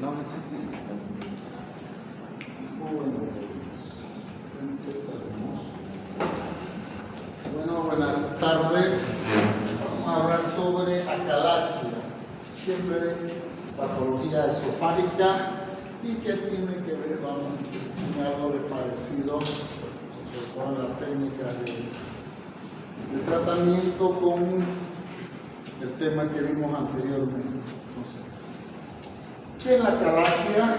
No, necesito. Bueno, empezaremos. Bueno, buenas tardes. Vamos a hablar sobre acalasia, siempre patología esofágica y que tiene que ver, vamos, con algo de parecido con la técnica de tratamiento con el tema que vimos anteriormente. ¿Qué es la acalasia?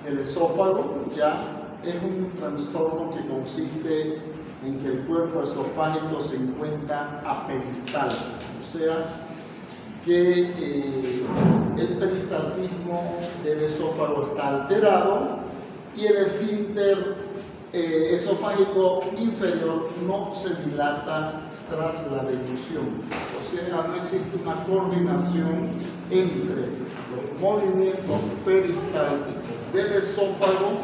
El esófago ya es un trastorno que consiste en que el cuerpo esofágico se encuentra aperistáltico, o sea que el peristaltismo del esófago está alterado y el esfínter esofágico inferior no se dilata tras la deglución, o sea, no existe una coordinación entre los movimientos peristálticos del esófago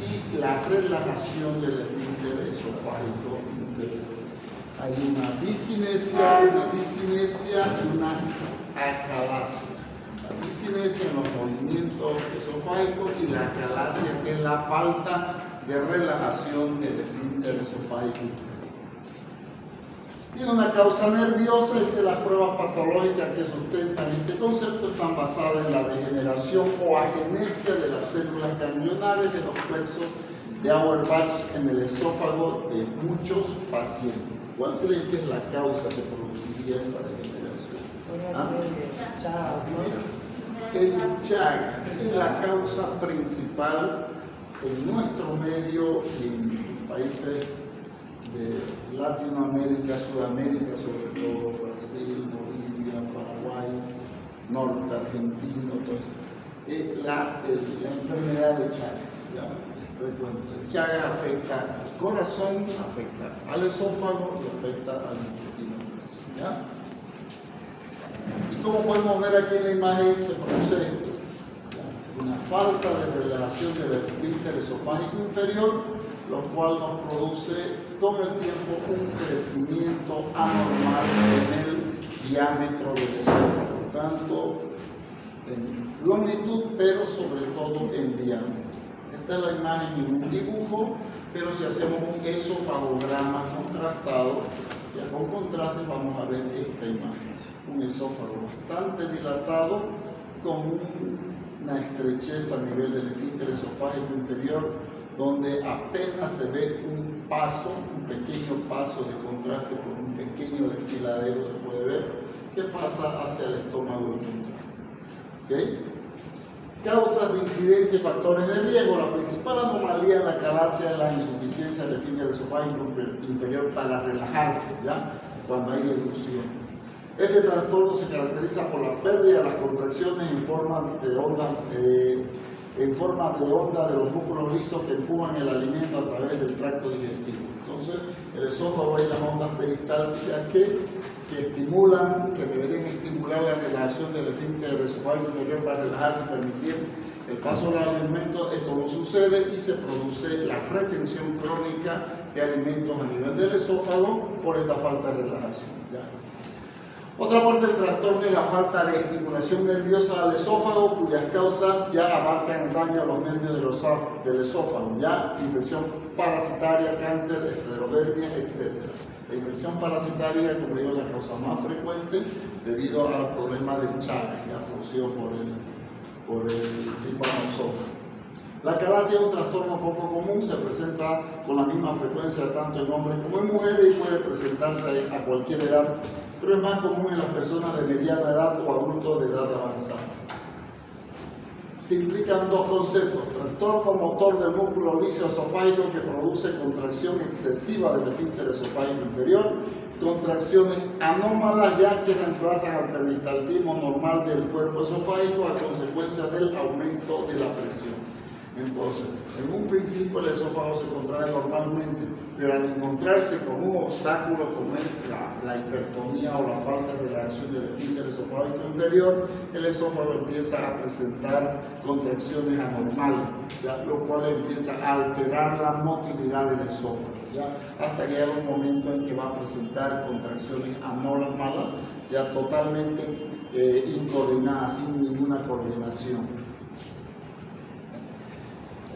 y la relajación del esfínter esofágico inferior. Hay una discinesia, una disinesia y una acalasia. La disinesia en los movimientos esofágicos y la acalasia que es la falta de relajación del esfínter esofágico inferior. Tiene una causa nerviosa y las pruebas patológicas que sustentan este concepto están basadas en la degeneración o agenesia de las células ganglionares de los plexos de Auerbach en el esófago de muchos pacientes. ¿Cuál creen que es la causa que produciría esta degeneración? El Chaga es la causa principal en nuestro medio y en países de Latinoamérica, Sudamérica, sobre todo Brasil, Bolivia, Paraguay, norte argentino, la enfermedad de Chagas. El Chagas afecta al corazón, afecta al esófago y afecta al intestino grueso. Y como podemos ver aquí en la imagen, se produce una falta de relajación del esfínter esofágico inferior, lo cual nos produce con el tiempo un crecimiento anormal en el diámetro del esófago, tanto en longitud, pero sobre todo en diámetro. Esta es la imagen en un dibujo, pero si hacemos un esofagograma contrastado, ya con contraste vamos a ver esta imagen, un esófago bastante dilatado con una estrechez a nivel del esfínter esofágico inferior, donde apenas se ve un paso, un pequeño paso de contraste por un pequeño desfiladero, se puede ver, que pasa hacia el estómago en contraste. ¿Okay? Causas de incidencia y factores de riesgo. La principal anomalía en la acalasia es la insuficiencia del esfínter esofágico inferior para relajarse, ¿ya? Cuando hay deglución. Este trastorno se caracteriza por la pérdida de las contracciones en forma de onda de los músculos lisos que empujan el alimento a través del tracto digestivo. Entonces, el esófago hay las ondas peristálticas que estimulan, que deberían estimular la relajación del esfínter esofágico inferior para relajarse y permitir el paso del alimento. Esto no sucede y se produce la retención crónica de alimentos a nivel del esófago por esta falta de relajación. ¿Ya? Otra parte del trastorno es la falta de estimulación nerviosa al esófago, cuyas causas ya abarcan el daño a los nervios del esófago, ya infección parasitaria, cáncer, esclerodermia, etc. La infección parasitaria, como digo, es la causa más frecuente debido al problema del Chagas, ya producido por el trypanosoma. La acalasia es un trastorno poco común, se presenta con la misma frecuencia tanto en hombres como en mujeres y puede presentarse a cualquier edad, pero es más común en las personas de mediana edad o adultos de edad avanzada. Se implican dos conceptos: trastorno motor del músculo lisoesofágico que produce contracción excesiva del esfínter esofágico inferior, contracciones anómalas ya que reemplazan al peristaltismo normal del cuerpo esofágico a consecuencia del aumento de la presión. Entonces, en un principio el esófago se contrae normalmente, pero al encontrarse con un obstáculo como es la hipertonía o la falta de relajación del esfínter esofágico inferior, el esófago empieza a presentar contracciones anormales, ¿ya? Lo cual empieza a alterar la motilidad del esófago, ¿ya? Hasta que llega un momento en que va a presentar contracciones anormales, ya totalmente incoordinadas, sin ninguna coordinación.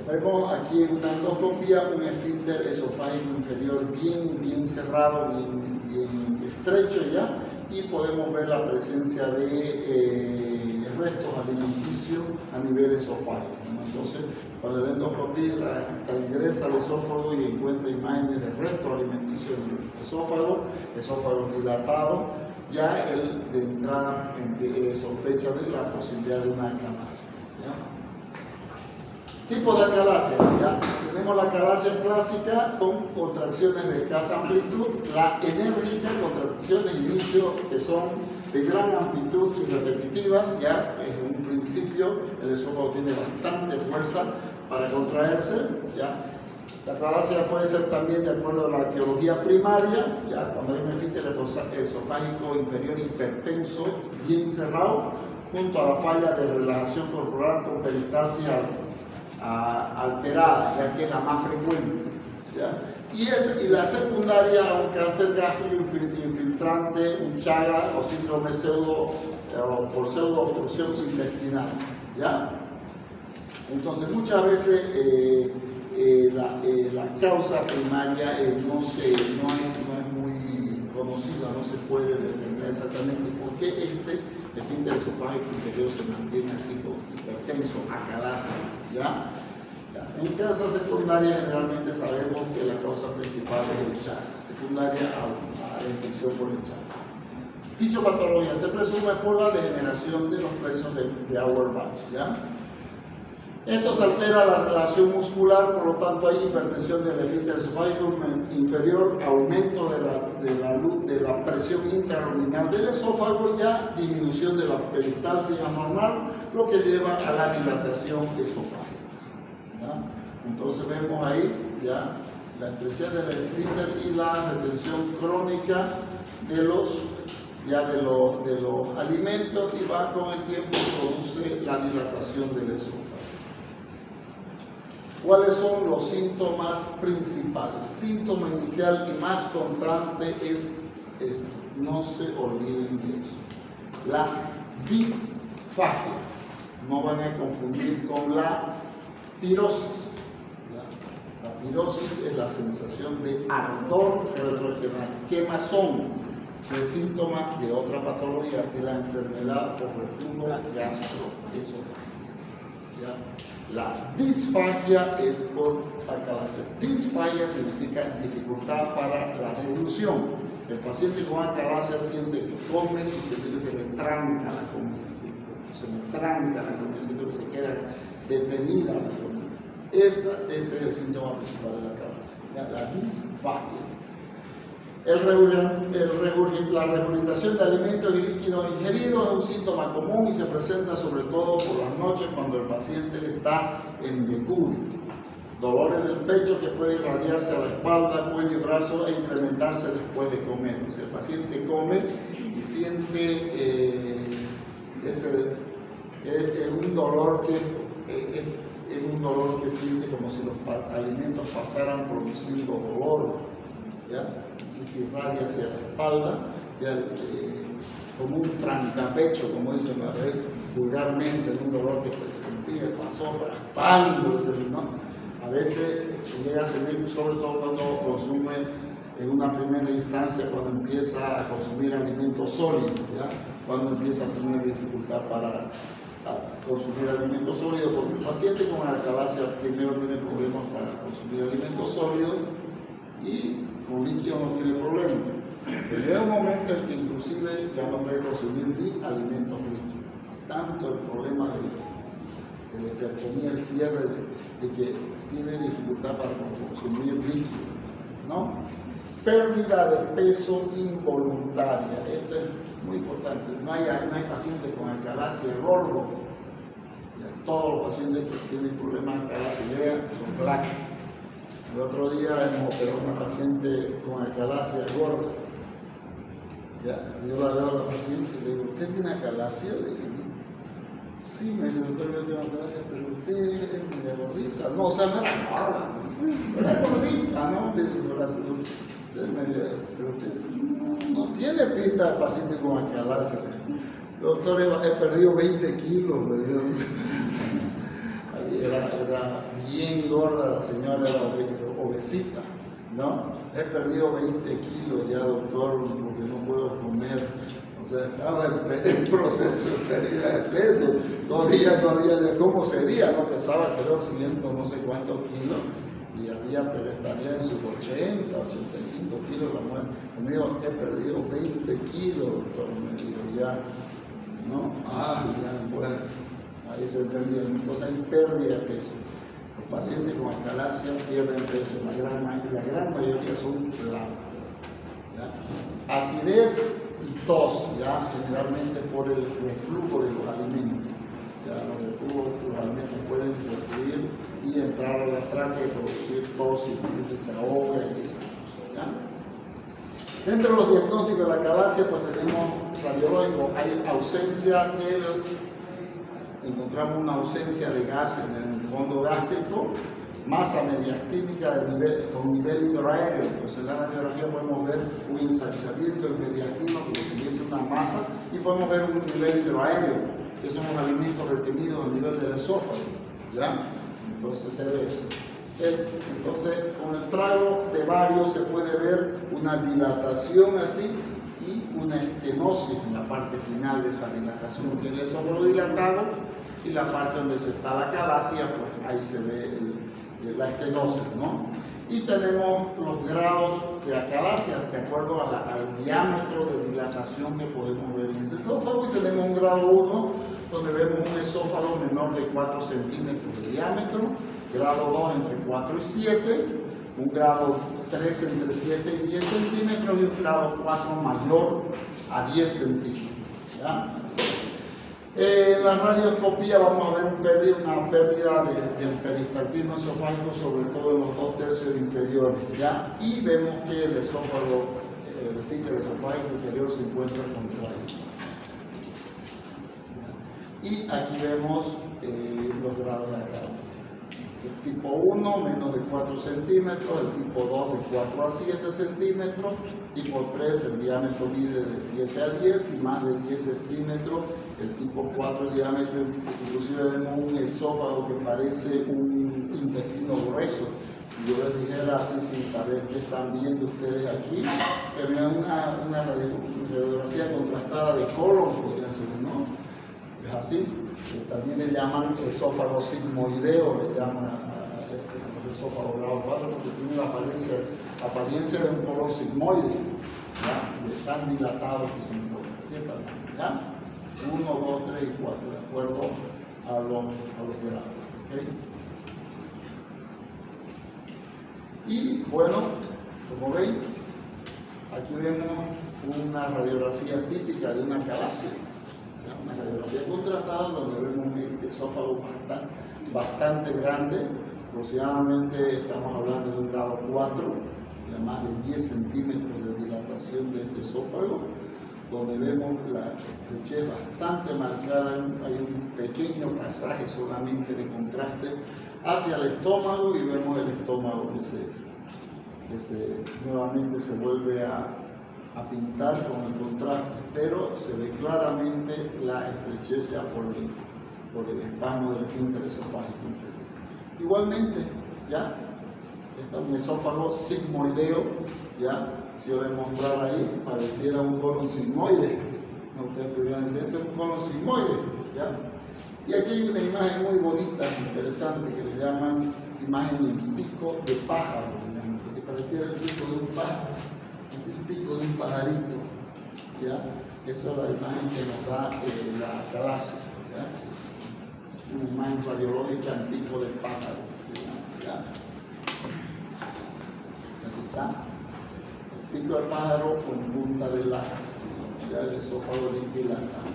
Vemos aquí en una endoscopia un esfínter esofágico inferior bien cerrado, bien estrecho ya, y podemos ver la presencia de restos alimenticios a nivel esofágico, ¿no? Entonces, cuando el endoscopista ingresa al esófago y encuentra imágenes de restos alimenticios en el esófago dilatado, ya él de entrada sospecha de la posibilidad de una acalasia, ¿ya? Tipos de acalasia, ¿ya? Tenemos la acalasia clásica con contracciones de escasa amplitud, la enérgica, contracciones de inicio que son de gran amplitud y repetitivas, ya en un principio el esófago tiene bastante fuerza para contraerse, ya. La acalasia puede ser también de acuerdo a la etiología primaria, ya cuando hay un esfínter esofágico inferior hipertenso, bien cerrado, junto a la falla de relajación corporal con peristalsis alterada, ya que es la más frecuente, ¿ya? Y la secundaria a un cáncer gástrico infiltrante, un Chagas o síndrome por pseudo-obstrucción intestinal, ¿ya? Entonces muchas veces la causa primaria no es muy conocida, no se puede determinar exactamente por qué este esfínter esofágico inferior se mantiene así hipertenso, acalado, ¿ya? En causas secundarias generalmente sabemos que la causa principal es el Chagas, secundaria a la infección por el Chagas. Fisiopatología se presume por la degeneración de los plexos de Auerbach, ¿ya? Esto se altera la relación muscular, por lo tanto hay hipertensión del esfínter esofágico inferior, aumento de la presión intraluminal del esófago, ya disminución de la peristalsis anormal, lo que lleva a la dilatación esofágica, ¿ya? Entonces vemos ahí ya la estrechez del esfínter y la retención crónica de los alimentos, y va con el tiempo produce la dilatación del esófago. ¿Cuáles son los síntomas principales? Síntoma inicial y más constante es esto. No se olviden de eso. La disfagia. No van a confundir con la pirosis. La pirosis es la sensación de ardor retroesternal, quemazón, el síntoma de otra patología, de la enfermedad por reflujo gastroesofágico. La disfagia es por acalasia. Disfagia significa dificultad para la deglución. El paciente con acalasia siente que come y siente que se le tranca la comida. Se le tranca la comida, siente que se queda detenida la comida. Ese es el síntoma principal de la acalasia, la disfagia. La regurgitación de alimentos y líquidos ingeridos es un síntoma común y se presenta sobre todo por las noches cuando el paciente está en decúbito. Dolores del pecho que pueden irradiarse a la espalda, cuello y brazo e incrementarse después de comer. O sea, el paciente come y siente un dolor que siente como si los alimentos pasaran produciendo dolor, ¿ya? Y se irradia hacia la espalda, como un trancapecho, como dicen a veces vulgarmente, un dolor que sentía, pasó raspando, ¿no? A veces llega a sentir, sobre todo cuando consume en una primera instancia, cuando empieza a consumir alimentos sólidos, ¿ya? Cuando empieza a tener dificultad para consumir alimentos sólidos, porque el paciente con alcalasia primero tiene problemas para consumir alimentos sólidos y con líquidos no tiene problema. Pero llega un momento en que inclusive ya no puede consumir ni alimentos líquidos. Tanto el problema de la hipertonía, el cierre, de que tiene dificultad para consumir líquidos, ¿no? Pérdida de peso involuntaria. Esto es muy importante. No hay pacientes con alcalasia gordo. Todos los pacientes que tienen problemas de alcalacia son flacos. El otro día hemos operado a una paciente con alcalacia gorda. Yo la veo a la paciente y le digo, ¿usted tiene alcalacia? Le digo, sí, me dice, doctor, yo tengo alcalacia, pero usted es media gordita. No, o sea, no era gorda, era gordita, ¿no? Me dice, pero usted no tiene pinta de paciente con alcalacia. Doctor, he perdido 20 kilos, me dijo. Era bien gorda, la señora era obesita, ¿no? He perdido 20 kilos ya, doctor, porque no puedo comer. O sea, estaba en proceso de pérdida de peso. Todavía no había cómo sería, no pesaba, creo, 100 no sé cuántos kilos. Y estaría en sus 80, 85 kilos la mujer. Me dijo, he perdido 20 kilos, doctor, me dijo, ya, ¿no? Ya, bueno, ahí se entendía. Entonces hay pérdida de peso. Los pacientes con alcalacia pierden peso, la gran mayoría son flacos. Acidez y tos, ¿ya? Generalmente por el reflujo de los alimentos. Ya, los reflujos de los alimentos pueden refluir y entrar a la tráquea y producir tos y el paciente se ahoga y esas cosas, ¿ya? Dentro de los diagnósticos de la alcalacia, pues tenemos radiológico, hay ausencia encontramos una ausencia de gas en el fondo gástrico, masa mediastínica con nivel hidroaéreo. Entonces en la radiografía podemos ver un ensanchamiento del mediastino como si hubiese una masa y podemos ver un nivel hidroaéreo, que son los alimentos retenidos a nivel del esófago, ¿ya? Entonces se ve eso. Entonces con el trago de Vario se puede ver una dilatación así y una estenosis en la parte final de esa dilatación, que es el esófago dilatado, y la parte donde está la alcalacia, pues ahí se ve la estenosis, ¿no? Y tenemos los grados de alcalacia de acuerdo al diámetro de dilatación que podemos ver en ese esófago, y tenemos un grado 1 donde vemos un esófago menor de 4 centímetros de diámetro, grado 2 entre 4 y 7, un grado 3 entre 7 y 10 centímetros y un grado 4 mayor a 10 centímetros, ¿ya? En la radioscopía vamos a ver una pérdida del peristaltismo esofágico, sobre todo en los 2 tercios inferiores, ¿ya? Y vemos que el esófago, el esfínter esofágico inferior se encuentra contraído. Y aquí vemos los grados de alcalacia. El tipo 1, menos de 4 centímetros, el tipo 2 de 4 a 7 centímetros, tipo 3, el diámetro mide de 7 a 10 y más de 10 centímetros, el tipo 4, el diámetro, inclusive vemos un esófago que parece un intestino grueso. Y yo les dijera así, sin saber qué están viendo ustedes aquí, que vean una radiografía contrastada de colon, podría ser, ¿no? Es así. También le llaman esófago sigmoideo, le llaman al esófago grado 4, porque tiene la apariencia de un color sigmoide, ¿ya? De tan dilatado que se encuentra, ¿ya? 1, 2, 3 y 4, de acuerdo a los grados, ¿okay? Y bueno, como ven, aquí vemos una radiografía típica de una alcalacia. Una radiografía contrastada donde vemos un esófago bastante grande, aproximadamente estamos hablando de un grado 4, de más de 10 centímetros de dilatación del esófago, donde vemos la estrechez bastante marcada, hay un pequeño pasaje solamente de contraste hacia el estómago y vemos el estómago que nuevamente se vuelve a a pintar con el contraste, pero se ve claramente la estrechez ya por el espasmo del esfínter esofágico inferior. Igualmente, ya, este es un esófago sigmoideo, ya, si yo le mostrara ahí, pareciera un colon sigmoide. ¿No? Ustedes podrían decir, esto es un colon sigmoide, ya. Y aquí hay una imagen muy bonita, interesante, que le llaman imagen de pico de pájaro, que pareciera el pico de un pájaro, es el pico de un pajarito, ¿ya? Esa es la imagen que nos da la calasia, ¿ya? Una imagen radiológica en pico de pájaro, ¿ya? Aquí está, el pico de pájaro con punta de látex, ya el esófago dilatado.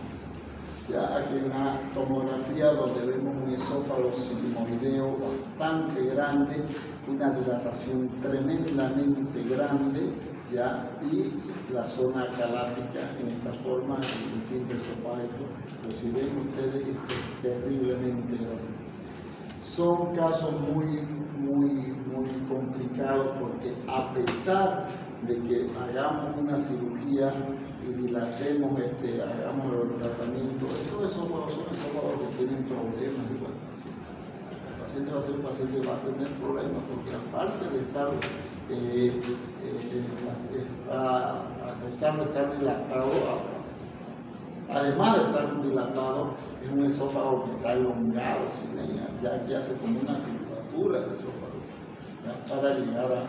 Ya aquí hay una tomografía donde vemos un esófago sigmoideo bastante grande, una dilatación tremendamente grande, ya, y la zona calática en esta forma, el esfínter esofágico, pues si ven ustedes, es terriblemente grande. Son casos muy complicados porque a pesar de que hagamos una cirugía y dilatemos, hagamos el tratamiento, estos esófagos son esófagos que tienen problemas igual que el paciente. El paciente va a ser un paciente que va a tener problemas porque aparte de estar, a pesar de estar dilatado, además de estar dilatado, es un esófago que está elongado, ¿sí? Ya aquí hace como una curvatura el esófago, ¿ya? Para llegar a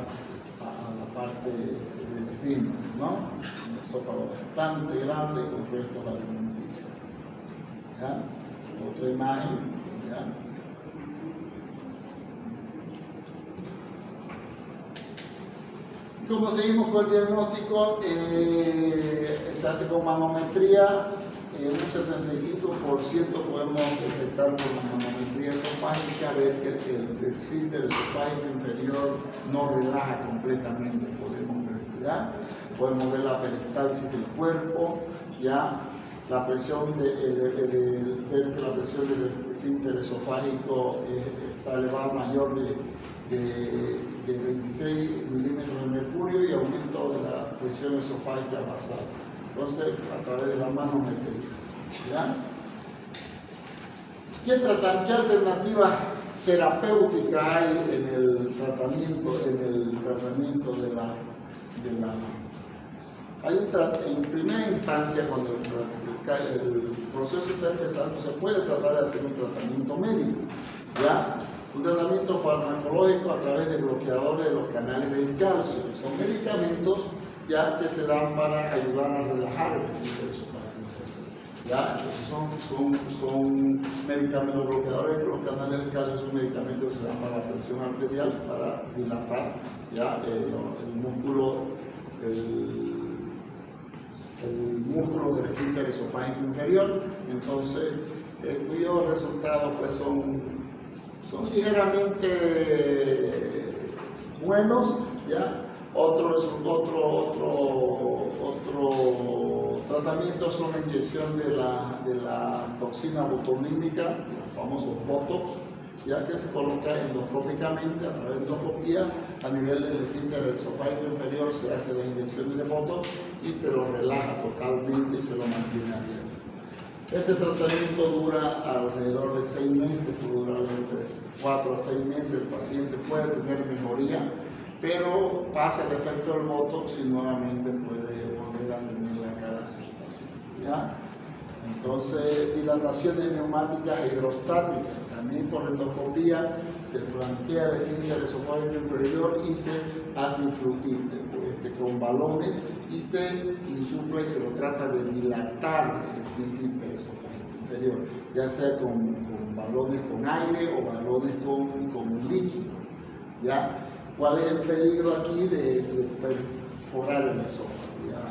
la parte del esfínter, ¿no? Un esófago bastante grande con restos alimenticios. ¿Ya? Otra imagen, ¿ya? ¿Cómo seguimos con el diagnóstico? Se hace con manometría. Un 75% podemos detectar por la manometría esofágica, ver que el esfínter esofágico inferior no relaja completamente. Podemos ver, podemos ver la peristalsis del cuerpo, ya la presión ver que la presión del esfínter esofágico está elevada, mayor de 26 milímetros de mercurio y aumento de la presión esofágica basal. Entonces, a través de la manometría. ¿Ya? ¿Qué alternativas terapéuticas hay en el tratamiento de la en primera instancia, cuando el proceso está empezando, se puede tratar de hacer un tratamiento médico, ¿ya? Un tratamiento farmacológico a través de bloqueadores de los canales del calcio. Son medicamentos ya que se dan para ayudar a relajar el esfínter esofágico. ¿Ya? Entonces son medicamentos, los bloqueadores de los canales del calcio son medicamentos que se dan para la presión arterial, para dilatar ya el músculo del esfínter esofágico inferior. Entonces, cuyos resultados pues son ligeramente buenos, ¿ya? Otro tratamiento son la inyección de la toxina botulínica, los famosos Botox, ya que se coloca endoscópicamente a través de endoscopía a nivel del esfínter esofágico inferior. Se hace la inyección de Botox y se lo relaja totalmente y se lo mantiene abierto. Este tratamiento dura alrededor de 6 meses, puede durar entre 4 a 6 meses. El paciente puede tener mejoría, pero pasa el efecto del Botox y nuevamente puede volver a tener la cara así, ¿ya? Entonces, dilataciones neumáticas e hidrostáticas. También por endoscopía se flanquea el esfínter esofágico inferior y se hace influir con balones y se insufla y se lo trata de dilatar el esfínter esofágico inferior, ya sea con balones con aire o balones con líquido, ¿ya? ¿Cuál es el peligro aquí de perforar el esófago? ¿Ya?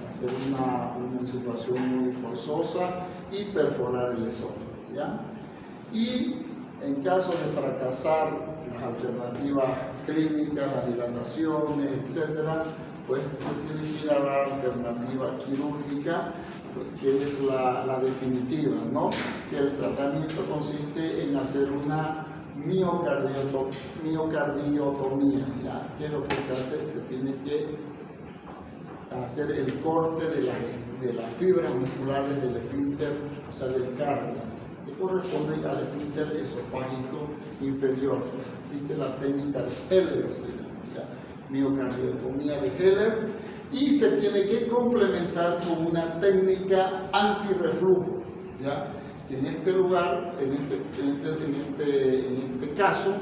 Hacer una insuflación muy forzosa y perforar el esófago, ¿ya? Y en caso de fracasar las alternativas clínicas, las dilataciones, etcétera, pues se tiene que ir a la alternativa quirúrgica, que es la definitiva, ¿no? Que el tratamiento consiste en hacer una miocardiotomía, ¿ya? ¿Qué es lo que se hace? Se tiene que hacer el corte de las fibras musculares del esfínter, o sea, del cardias, que corresponden al esfínter esofágico inferior. Existe la técnica de Heller, miocardiotomía de Heller, y se tiene que complementar con una técnica antirreflujo, ¿ya? En este lugar, en este caso,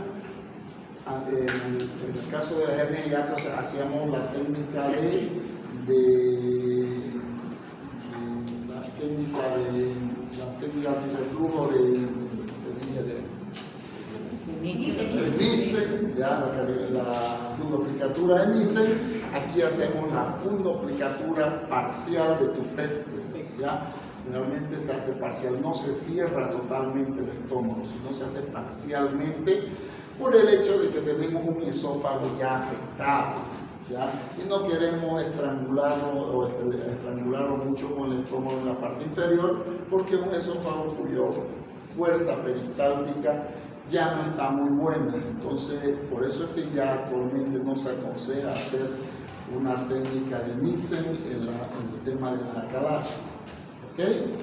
en el caso de la hernia hiatal, hacíamos la técnica la técnica antirreflujo de Nissen, ya la fundoplicatura de Nissen. Aquí hacemos la fundoplicatura parcial de Toupet, ya. Generalmente se hace parcial, no se cierra totalmente el estómago, sino se hace parcialmente por el hecho de que tenemos un esófago ya afectado, ¿ya? Y no queremos estrangularlo mucho con el estómago en la parte inferior, porque es un esófago cuya fuerza peristáltica ya no está muy buena. Entonces, por eso es que ya actualmente no se aconseja hacer una técnica de Nissen en el tema de la acalasia. ¿Okay?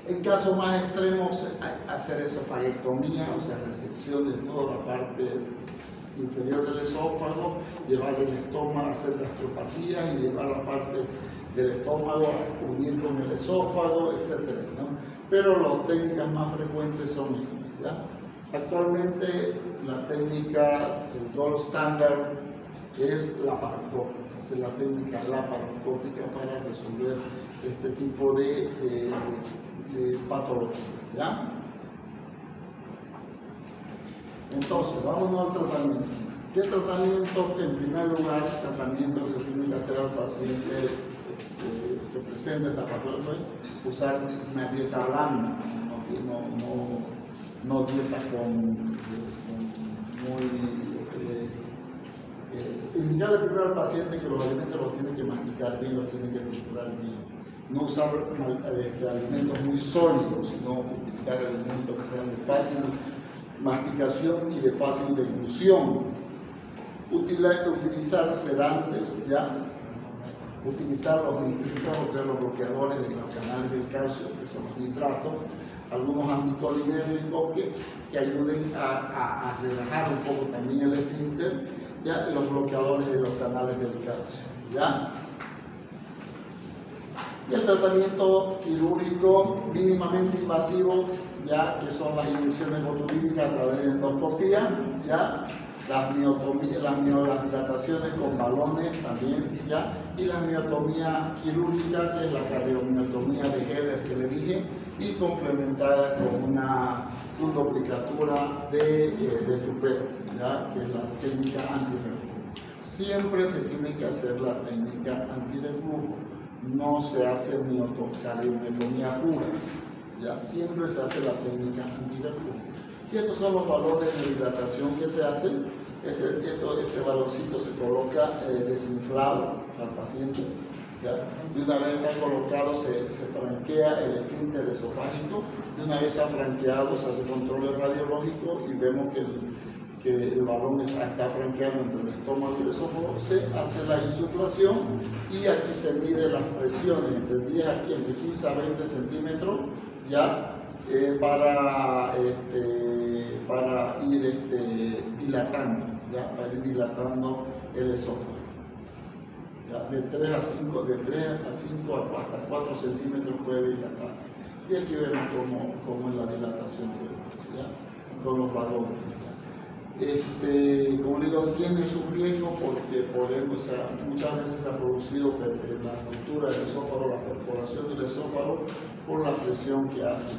En casos más extremos, hacer esofagectomía, o sea, resección de toda la parte inferior del esófago, llevar el estómago, hacer gastropatía y llevar la parte del estómago a unir con el esófago, etc., ¿no? Pero las técnicas más frecuentes son estas, ¿ya? Actualmente la técnica, el gold standard, es la laparoscópica. Es la técnica laparoscópica para resolver este tipo de patología, ¿ya? Entonces, vámonos al tratamiento. ¿Qué tratamiento? En primer lugar, tratamiento que se tiene que hacer al paciente que presente esta patología, usar una dieta blanda, no dieta indicarle primero al paciente que los alimentos los tiene que masticar bien, los tiene que triturar bien. No usar alimentos muy sólidos, sino utilizar alimentos que sean de fácil masticación y de fácil deglución. Utilizar sedantes, ¿ya? Utilizar los nitritos, o sea, los bloqueadores de los canales del calcio, que son los nitratos, algunos anticolinérgicos que ayuden a relajar un poco también el esfínter, ya, los bloqueadores de los canales del calcio, ¿ya? Y el tratamiento quirúrgico mínimamente invasivo, ya, que son las inyecciones botulínicas a través de endoscopía, ya, las dilataciones con balones también, ya, y la miotomía quirúrgica, que es la cardiomiotomía de Heller que le dije, y complementada con una fundoplicatura de Toupet, ya, que es la técnica antirreflujo. Siempre se tiene que hacer la técnica antirreflujo, no se hace cardiomiotomía pura, ya, siempre se hace la técnica antirreflujo. Y estos son los valores de hidratación que se hacen. Este valorcito se coloca desinflado al paciente, ¿ya? Y una vez está colocado se franquea el esfínter esofágico. Y una vez está franqueado se hace control radiológico y vemos que el balón está franqueado entre el estómago y el esófago. Se hace la insuflación y aquí se mide las presiones entre 10 aquí, entre 15 a 20 centímetros, ¿ya? Para ir dilatando, ¿ya? Para ir dilatando el esófago, ¿ya? De 3 a 5 hasta 4 centímetros puede dilatar. Y aquí vemos cómo es la dilatación que ¿ya? Con los valores, ¿ya? Como digo, tiene su riesgo porque muchas veces se ha producido la ruptura del esófago, la perforación del esófago por la presión que hace.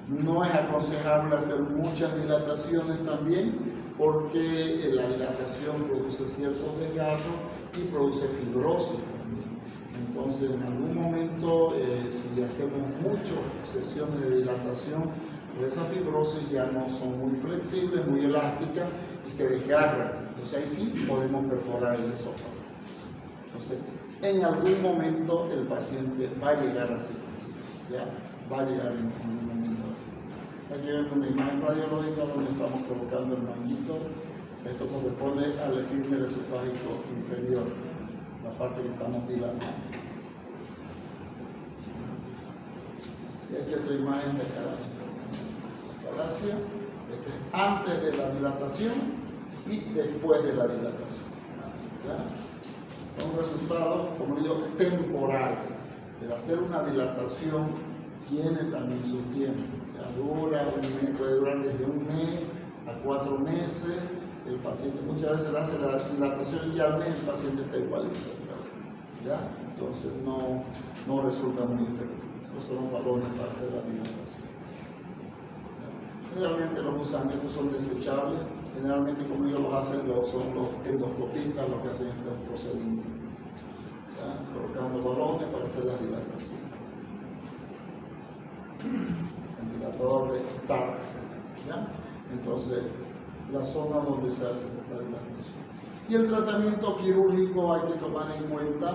No es aconsejable hacer muchas dilataciones también, porque la dilatación produce ciertos desgarros y produce fibrosis también. Entonces, en algún momento, si hacemos muchas sesiones de dilatación, pues esas fibrosis ya no son muy flexibles, muy elásticas y se desgarran. Entonces, ahí sí podemos perforar el esófago. Entonces, en algún momento el paciente va a llegar así, ¿ya? Va a llegar en un momento así. Aquí vemos una imagen radiológica donde estamos colocando el manguito. Esto corresponde al esfínter esofágico inferior, la parte que estamos dilatando. Y aquí otra imagen de calasia. Calasia, esto es antes de la dilatación y después de la dilatación. ¿Ya? Son resultados, como digo, temporales. El hacer una dilatación tiene también su tiempo. Ya dura puede durar desde 1 mes a 4 meses. El paciente muchas veces le hace la dilatación y al mes el paciente está igualito. ¿Ya? Entonces no resulta muy efectivo. Estos son los balones para hacer la dilatación. Generalmente los gusanos son desechables. Generalmente, como ellos los hacen, son los endoscopistas los que hacen este procedimiento. ¿Ya? Colocando balones para hacer la dilatación. El dilatador de Starks. ¿Ya? Entonces, la zona donde se hace la dilatación. Y el tratamiento quirúrgico hay que tomar en cuenta,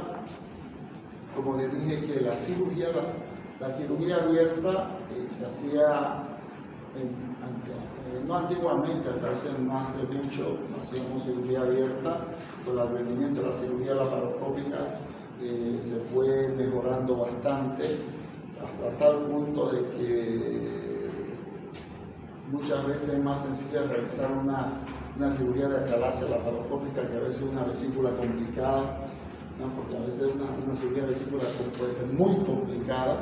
como les dije, que la cirugía abierta se hacía no antiguamente, hace más de mucho, hacíamos cirugía abierta. Con el advenimiento de la cirugía laparoscópica se fue mejorando bastante, hasta tal punto de que muchas veces es más sencillo realizar una cirugía de acalasia laparoscópica que a veces una vesícula complicada, ¿no? Porque a veces una cirugía de vesícula puede ser muy complicada.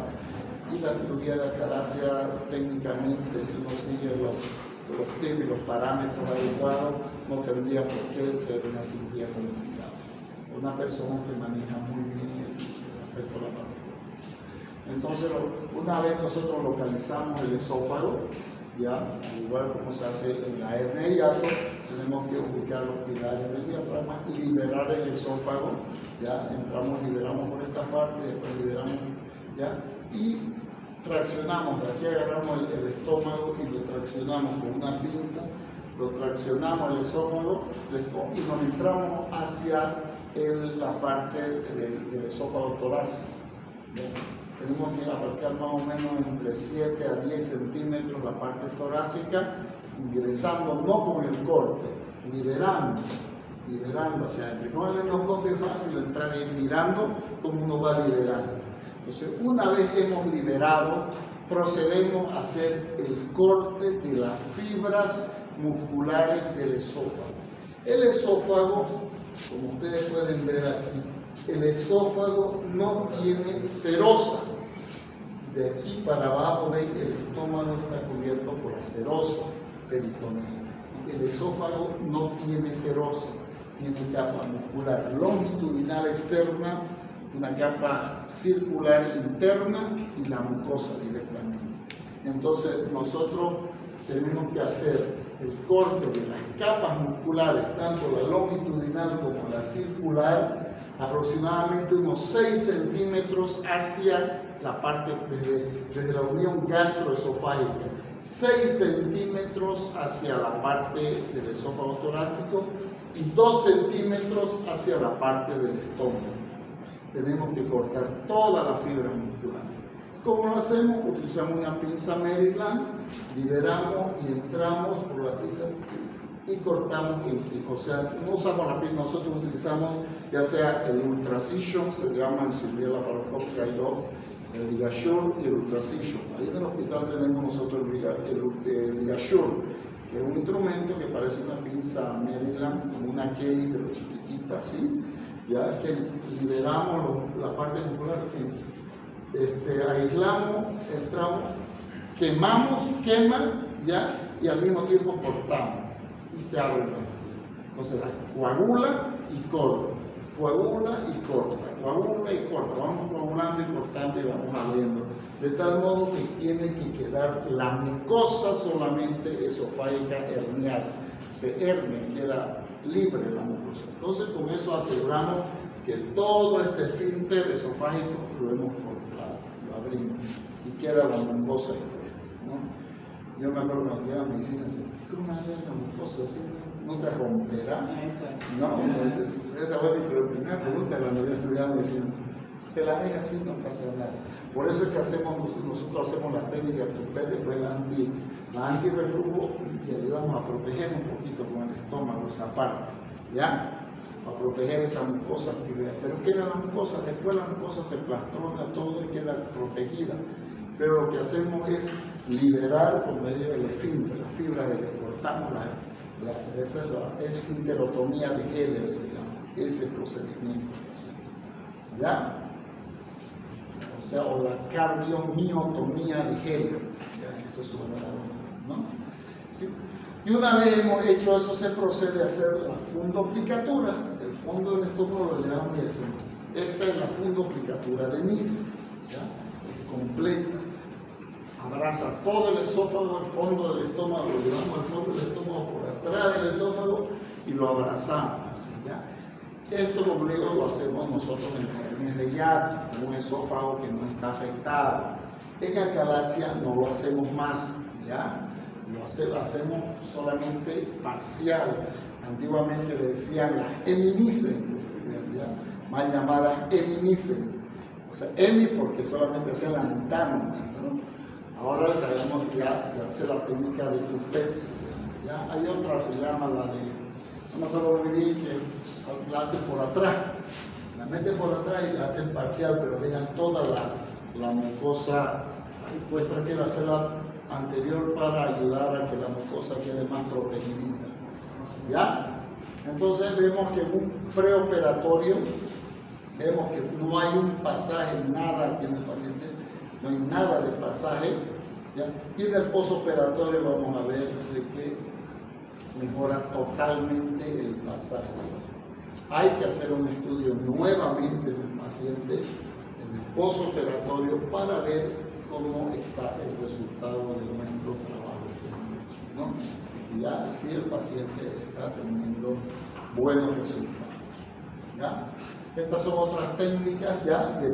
Y la cirugía de acalasia, técnicamente, si uno sigue los tips y los parámetros adecuados, no tendría por qué ser una cirugía complicada. Una persona que maneja muy bien el aspecto laparoscópico. Entonces, una vez nosotros localizamos el esófago, ya, igual como se hace en la hernia de hiato, tenemos que ubicar los pilares del diafragma, liberar el esófago, ya, liberamos por esta parte, después liberamos, ya, y traccionamos, de aquí agarramos el estómago y lo traccionamos con una pinza, lo traccionamos el esófago y nos entramos hacia la parte del esófago torácico. ¿Ya? Tenemos que abarcar más o menos entre 7 a 10 centímetros la parte torácica, ingresando no con el corte, liberando hacia adentro. Con el endoscopio es fácil entrar y ir mirando cómo uno va liberando. Entonces, una vez hemos liberado, procedemos a hacer el corte de las fibras musculares del esófago. El esófago, como ustedes pueden ver aquí, el esófago no tiene serosa. De aquí para abajo, ven, el estómago está cubierto por la serosa peritoneal. El esófago no tiene serosa, tiene capa muscular longitudinal externa, una capa circular interna y la mucosa directamente. Entonces nosotros tenemos que hacer el corte de las capas musculares, tanto la longitudinal como la circular, aproximadamente unos 6 centímetros hacia la parte, desde la unión gastroesofágica, 6 centímetros hacia la parte del esófago torácico y 2 centímetros hacia la parte del estómago. Tenemos que cortar toda la fibra muscular. ¿Cómo lo hacemos? Utilizamos una pinza Maryland, liberamos y entramos por la pinza y cortamos encima. O sea, no usamos la pinza, nosotros utilizamos ya sea el ultracision, se llama en cirugía laparoscópica, hay dos, el LigaSure y el ultracision. Ahí en el hospital tenemos nosotros el LigaSure, que es un instrumento que parece una pinza Maryland, como una Kelly, pero chiquitita así. Ya que liberamos la parte muscular, aislamos, entramos, quemamos, quema, ya, y al mismo tiempo cortamos y se abre la fibra. Entonces coagula y corta, coagula y corta, coagula y corta. Vamos coagulando y cortando y vamos abriendo, de tal modo que tiene que quedar la mucosa solamente esofágica herniada. Se hernia, queda libre la mucosa. Entonces con eso aseguramos que todo este esfínter esofágico lo hemos cortado, lo abrimos y queda la mucosa expuesta, ¿no? Yo me acuerdo cuando estudiaba medicina, ¿cómo la mucosa así? ¿No se romperá? No, esa fue mi primera pregunta cuando yo estudiaba medicina. Se la deja así, no pasa nada. Por eso es que nosotros hacemos la técnica Toupet, después la antirreflujo y ayudamos a proteger un poquito con el estómago esa parte, ¿ya? para proteger esa mucosa arterial. Pero queda la mucosa, después la mucosa se plastrona todo y queda protegida. Pero lo que hacemos es liberar por medio del esfínter, la fibra de que cortamos esa es la esfinterotomía de Heller, se llama, ese procedimiento. ¿Ya? O sea, o la cardiomiotomía de Heller, eso es su verdadero nombre, ¿no? Y una vez hemos hecho eso, se procede a hacer la fundoplicatura. El fondo del estómago lo llamamos y decimos, esta es la fundoplicatura de Nice, ¿ya? Completa. Abraza todo el esófago, el fondo del estómago, lo llevamos al fondo del estómago por atrás del esófago y lo abrazamos así, ¿ya? Esto luego lo hacemos nosotros en las hernias de hiato, un esófago que no está afectado. En acalasia no lo hacemos más, ¿ya? Lo hacemos solamente parcial. Antiguamente le decían las eminiscen, ¿ya? Mal llamadas eminiscen. O sea, emi porque solamente hacían la mitad, ¿no? Ahora sabemos que ya se hace la técnica de Kupets. ¿Ya? Hay otra, se llama la de, no me acuerdo muy bien, que la hacen por atrás. La meten por atrás y la hacen parcial, pero dejan toda la mucosa. Pues prefiero hacerla anterior para ayudar a que la mucosa quede más protegida. ¿Ya? Entonces vemos que en un preoperatorio, vemos que no hay un pasaje, nada aquí en el paciente, no hay nada de pasaje, ¿ya? Y en el posoperatorio vamos a ver de que mejora totalmente el pasaje. Hay que hacer un estudio nuevamente del paciente en el posoperatorio para ver cómo está el resultado de nuestro trabajo, ¿no? Y ya si el paciente está teniendo buenos resultados, ¿ya? Estas son otras técnicas ya de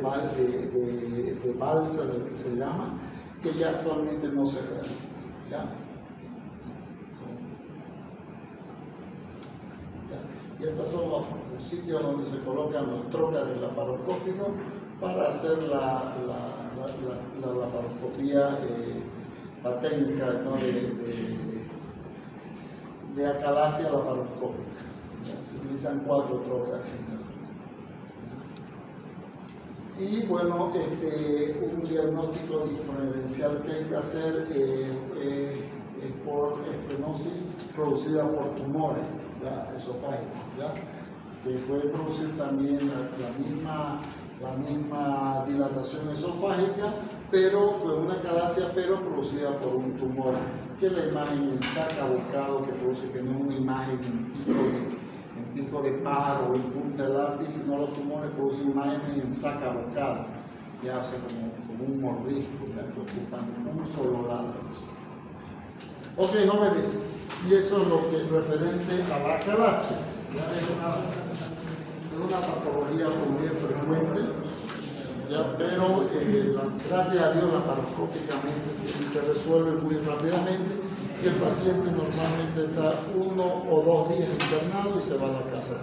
balsa, que se llama, que ya actualmente no se realizan, ¿ya? Y estos son los sitios donde se colocan los trócares laparoscópicos para hacer la laparoscopía, la técnica, ¿no? de acalasia laparoscópica. Se utilizan 4 trócares. Y bueno, un diagnóstico diferencial que hay que hacer es por estenosis producida por tumores, ¿ya? Esofágicos, ¿ya? Que puede producir también la misma dilatación esofágica, pero con una acalasia, pero producida por un tumor, que es la imagen en saca bocado que produce, que no es una imagen en pico de pájaro o en punta de lápiz, sino los tumores producen imágenes en saca bocado, ya, o sea, como un mordisco, ya, que ocupan un solo lado. Ok, jóvenes, y eso es lo que es referente a la acalasia. Ya es una patología muy frecuente, ya, pero gracias a Dios laparoscópicamente se resuelve muy rápidamente y el paciente normalmente está 1 o 2 días internado y se va a la casa.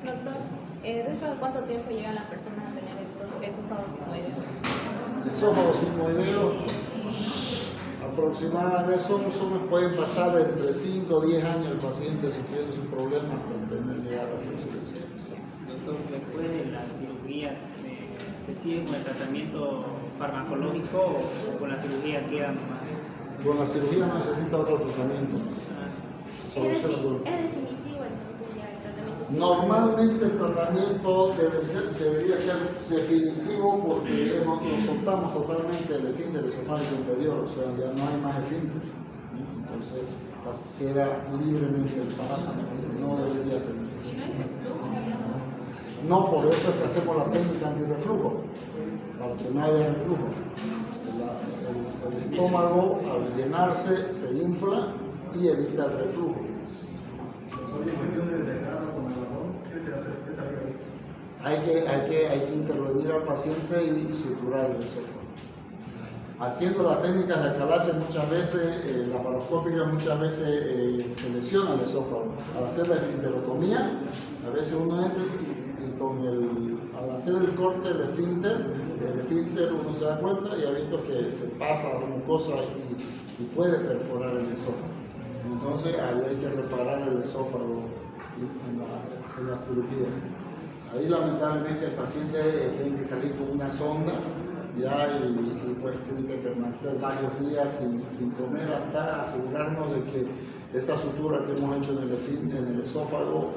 Doctor, ¿dentro de cuánto tiempo llegan las personas a tener esófago sigmoideo? Esófago sigmoideo aproximadamente pueden pasar entre 5 o 10 años el paciente sufriendo sus problemas con tener llegar a la resolución. Doctor, después de la cirugía, ¿se sigue con el tratamiento farmacológico o con la cirugía queda nomás? Con la cirugía no necesita otro tratamiento. ¿Es definitivo entonces ya el tratamiento? Normalmente el tratamiento debería ser definitivo porque nos soltamos totalmente el esfínter esofágico inferior, o sea, ya no hay más esfínter. Entonces queda libremente el parásito, no debería tener. ¿Y no hay reflujo? No, por eso es que hacemos la técnica antirreflujo, para que no haya reflujo. El estómago al llenarse se infla y evita el reflujo. Hay que intervenir al paciente y suturar el esófago. Haciendo las técnicas de acalasia muchas veces, laparoscópica muchas veces se lesiona el esófago. Al hacer la esfinterotomía, a veces uno entra y al hacer el corte del esfínter uno se da cuenta y ha visto que se pasa la mucosa y puede perforar el esófago. Entonces ahí hay que reparar el esófago en la cirugía. Ahí lamentablemente el paciente tiene que salir con una sonda ya y pues tiene que permanecer varios días sin comer hasta asegurarnos de que esa sutura que hemos hecho en el esófago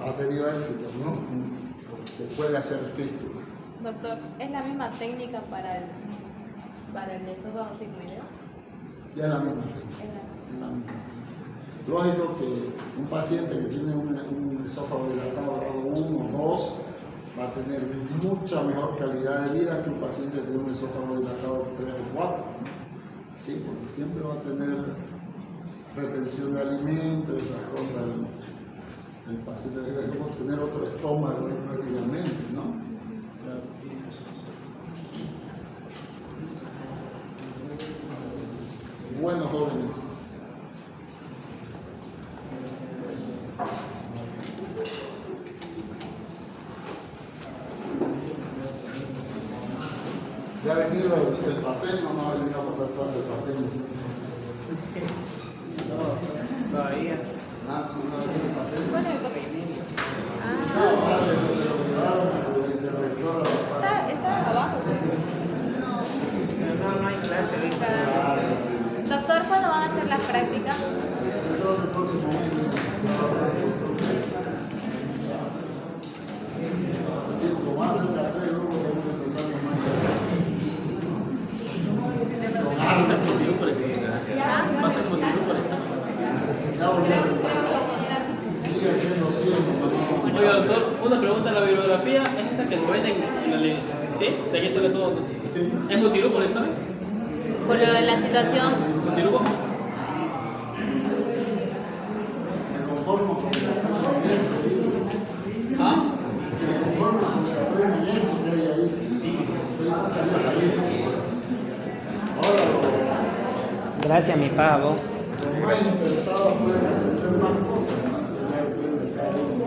ha tenido éxito, ¿no? Que puede hacer fístula. Doctor, ¿es la misma técnica para el esófago sigmoideo? Ya es la misma técnica. Es la misma. Lógico que un paciente que tiene un esófago dilatado grado 1 o 2 va a tener mucha mejor calidad de vida que un paciente que tiene un esófago dilatado 3 o 4. ¿Sí? Porque siempre va a tener retención de alimentos, esas cosas. El paciente es como tener otro estómago prácticamente, ¿no? Bueno, jóvenes. Ya ha venido el paseño, no ha venido a pasar clase el paseño. No, todavía. No ha venido el paseño. ¿Cuál es el paseño? No, vale, se lo llevaron a su vicerrector. Está abajo, sí. No hay clase ahorita. Doctor, ¿cuándo van a hacer las prácticas? Yo creo que el próximo año. Como van a ser las 3 grupos, vamos a empezar con más clases. Va a ser motivo por examen. Va a ser motivo por examen. Ya volvemos. Sigue siendo 100. Oiga, doctor, una pregunta. La bibliografía es esta que nos venden en la ley. ¿Sí? De aquí sale todo. Sí. ¿Es motivo por examen? Por lo de la situación. ¿Motivo? Me conformo con que aprendan ese libro. ¿Ah? Me conformo con que aprendan eso que hay ahí. Estoy pasando la vida. Ahora Gracias, mi pavo. los más interesados pueden aprender más cosas. Más allá de cada uno.